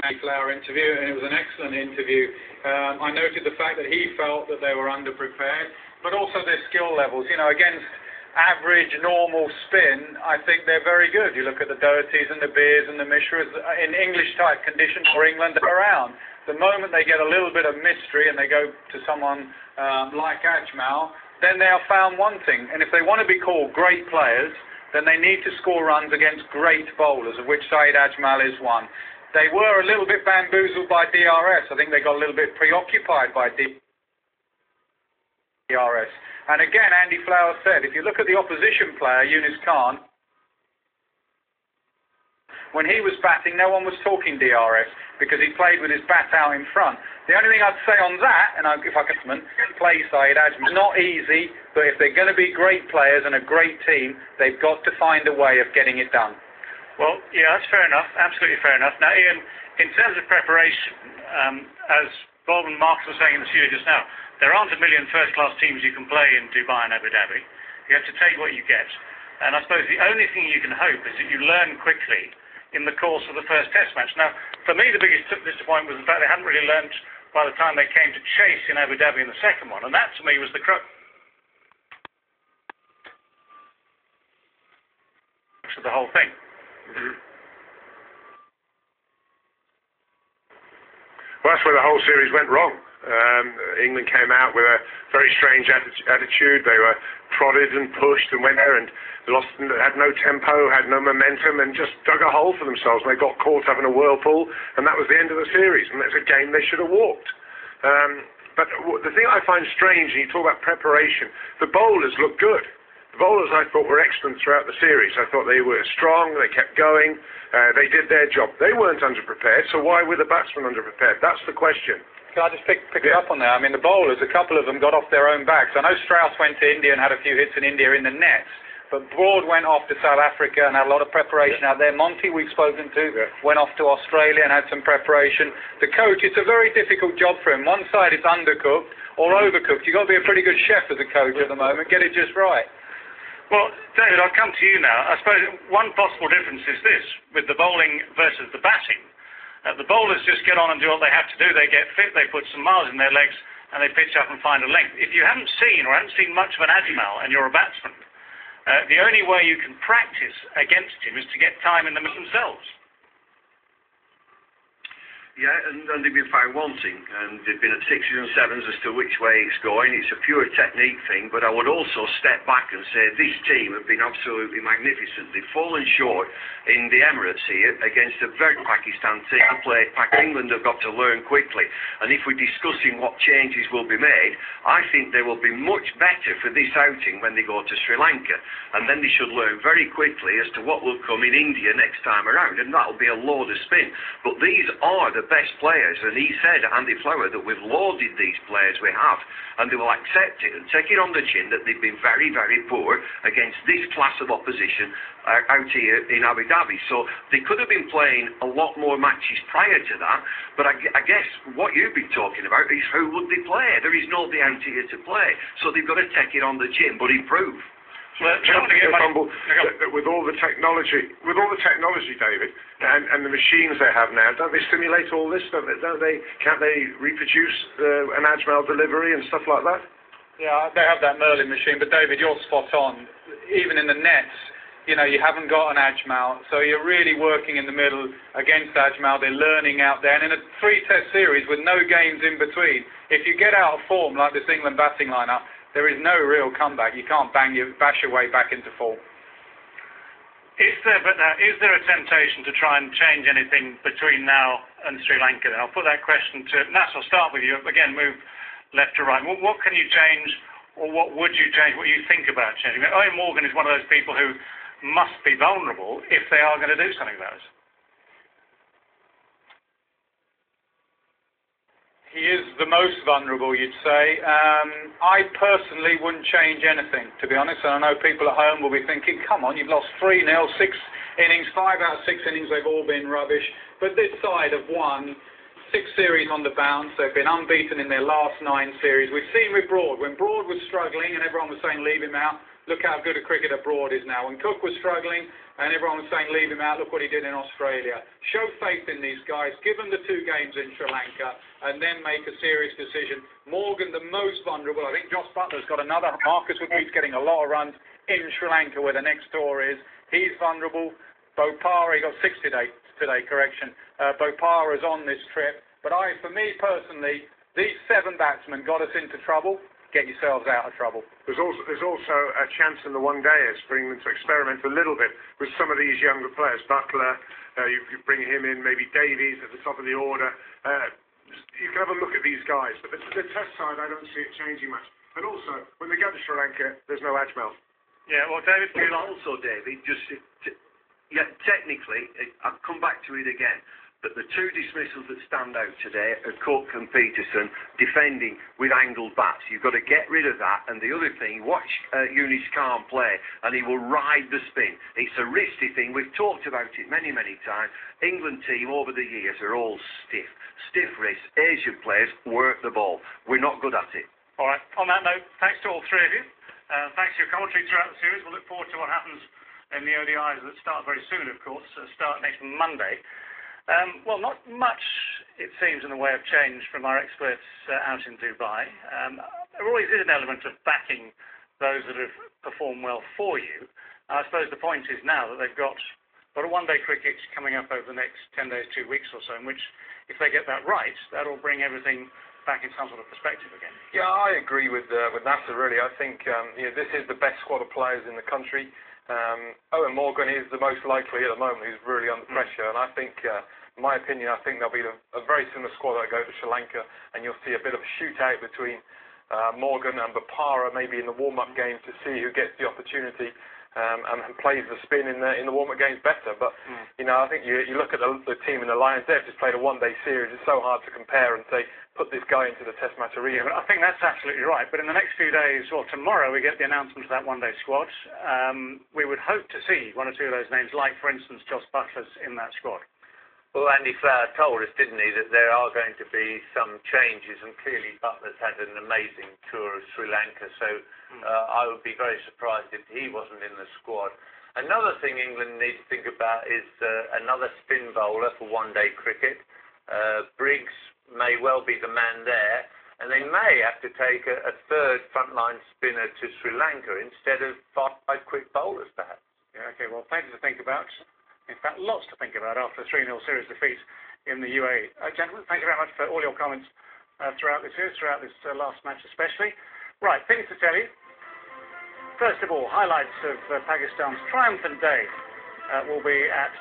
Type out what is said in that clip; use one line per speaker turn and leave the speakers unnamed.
Andy Flower interview, and it was an excellent interview. I noted the fact that he felt that they were underprepared, but also their skill levels. You know, against average, normal spin, I think they're very good. You look at the Dohertys and the Beers and the Mishras in English-type conditions for England around. The moment they get a little bit of mystery and they go to someone like Ajmal, then they have found wanting. And if they want to be called great players, then they need to score runs against great bowlers, of which Saeed Ajmal is one. They were a little bit bamboozled by DRS. I think they got a little bit preoccupied by DRS. And again, Andy Flower said, if you look at the opposition player, Yunus Khan, when he was batting, no one was talking DRS because he played with his bat out in front. The only thing I'd say on that, and if I can play Saeed Ajmal, not easy, but if they're going to be great players and a great team, they've got to find a way of getting it done.
Well, yeah, that's fair enough, absolutely fair enough. Now, Ian, in terms of preparation, as Bob and Mark were saying in the studio just now, there aren't a million first-class teams you can play in Dubai and Abu Dhabi. You have to take what you get. And I suppose the only thing you can hope is that you learn quickly in the course of the first test match. Now, for me, the biggest disappointment was the fact they hadn't really learnt by the time they came to chase in Abu Dhabi in the second one. And that, to me, was the crux of the whole thing.
Well, that's where the whole series went wrong. England came out with a very strange attitude. They were prodded and pushed and went there and lost, had no tempo, had no momentum, and just dug a hole for themselves. And they got caught up in a whirlpool, and that was the end of the series. And it's a game they should have walked. But the thing I find strange, and you talk about preparation, the bowlers look good. The bowlers, I thought, were excellent throughout the series. I thought they were strong, they kept going, they did their job. They weren't underprepared, so why were the batsmen underprepared? That's the question.
Can I just pick it up on that? I mean, the bowlers, a couple of them got off their own backs. I know Strauss went to India and had a few hits in India in the nets, but Broad went off to South Africa and had a lot of preparation out there. Monty, we've spoken to, went off to Australia and had some preparation. The coach, it's a very difficult job for him. One side it's undercooked or overcooked. You've got to be a pretty good chef as a coach at the moment. Get it just right.
Well, David, I'll come to you now. I suppose one possible difference is this, with the bowling versus the batting. The bowlers just get on and do what they have to do. They get fit, they put some miles in their legs, and they pitch up and find a length. If you haven't seen much of an Ajmal and you're a batsman, the only way you can practice against him is to get time in them themselves.
Yeah, and they've been found wanting, and they've been at sixes and sevens as to which way it's going. It's a pure technique thing, but I would also step back and say this team have been absolutely magnificent. They've fallen short in the Emirates here against a very Pakistan team. England have got to learn quickly, and if we're discussing what changes will be made, I think they will be much better for this outing when they go to Sri Lanka, and then they should learn very quickly as to what will come in India next time around, and that'll be a load of spin. But these are the best players, and he said, Andy Flower, that we've lauded these players we have, and they will accept it and take it on the chin that they've been very, very poor against this class of opposition out here in Abu Dhabi. So they could have been playing a lot more matches prior to that, but I guess what you've been talking about is who would they play? There is nobody out here to play, so they've got to take it on the chin, but improve.
With all the technology, David, and the machines they have now, don't they stimulate all this? Can't they reproduce an Ajmal delivery and stuff like that?
Yeah, they have that Merlin machine, but David, you're spot on. Even in the nets, you know, you haven't got an Ajmal, so you're really working in the middle against Ajmal. They're learning out there, and in a 3-test series with no games in between, if you get out of form like this England batting lineup, there is no real comeback. You can't bash your way back into form.
Is there a temptation to try and change anything between now and Sri Lanka? Then I'll put that question to Nas. I'll start with you. Again, move left to right. What can you change, or what would you change? What you think about changing? Eoin Morgan is one of those people who must be vulnerable if they are going to do something about it.
He is the most vulnerable, you'd say. I personally wouldn't change anything, to be honest, and I know people at home will be thinking, come on, you've lost 3-0, 6 innings, 5 out of 6 innings, they've all been rubbish. But this side have won 6 series on the bounce. They've been unbeaten in their last 9 series. We've seen with Broad, when Broad was struggling and everyone was saying leave him out, look how good a cricketer Broad is now. When Cook was struggling and everyone was saying leave him out, look what he did in Australia. Show faith in these guys, give them the 2 games in Sri Lanka and then make a serious decision. Morgan, the most vulnerable. I think Josh Butler's got another. Marcus Woodbee's getting a lot of runs in Sri Lanka where the next tour is. He's vulnerable. Bopara, he got 60 today, correction. Bopara is on this trip. But for me personally, these 7 batsmen got us into trouble. Get yourselves out of trouble.
There's also a chance in the one-dayers for England to experiment a little bit with some of these younger players. Butler, you bring him in, maybe Davies at the top of the order. You can have a look at these guys, but the test side, I don't see it changing much. And also, when they go to Sri Lanka, there's no Ajmal.
Yeah, well, David,
Also, David, technically, I'll come back to it again. But the 2 dismissals that stand out today are Cook and Peterson defending with angled bats. You've got to get rid of that. And the other thing, watch Yunis Khan play and he will ride the spin. It's a risky thing. We've talked about it many, many times. England team over the years are all stiff wrists. Asian players work the ball. We're not good at it.
all right. On that note, thanks to all 3 of you. Thanks for your commentary throughout the series. We'll look forward to what happens in the ODIs that start very soon, of course, start next Monday. Well, not much, it seems, in the way of change from our experts out in Dubai. There always is an element of backing those that have performed well for you. I suppose the point is now that they've got a one-day cricket coming up over the next 10 days, 2 weeks or so, in which, if they get that right, that'll bring everything back in some sort of perspective again.
Yeah, I agree with Nasser, really. I think this is the best squad of players in the country. Owen Morgan is the most likely at the moment. He's really under pressure, and I think, in my opinion, I think there'll be a very similar squad that go to Sri Lanka, and you'll see a bit of a shootout between Morgan and Bopara, maybe in the warm-up game, to see who gets the opportunity and plays the spin in the warm-up games better. But I think you look at the team in the Lions. They've just played a one-day series. It's so hard to compare and say put this guy into the Test match arena.
Yeah, I think that's absolutely right. But in the next few days, or tomorrow, we get the announcement of that one-day squad. We would hope to see 1 or 2 of those names, like, for instance, Josh Butler's in that squad.
Well, Andy Flower told us, didn't he, that there are going to be some changes, and clearly Butler's had an amazing tour of Sri Lanka, so I would be very surprised if he wasn't in the squad. Another thing England needs to think about is another spin bowler for one-day cricket. Briggs may well be the man there, and they may have to take a 3rd frontline spinner to Sri Lanka instead of 5 quick bowlers, perhaps.
Yeah, okay, well, plenty to think about. In fact, lots to think about after a 3-0 series defeat in the UAE. Gentlemen, thank you very much for all your comments throughout this series, throughout this last match especially. Right, things to tell you. First of all, highlights of Pakistan's triumphant day will be at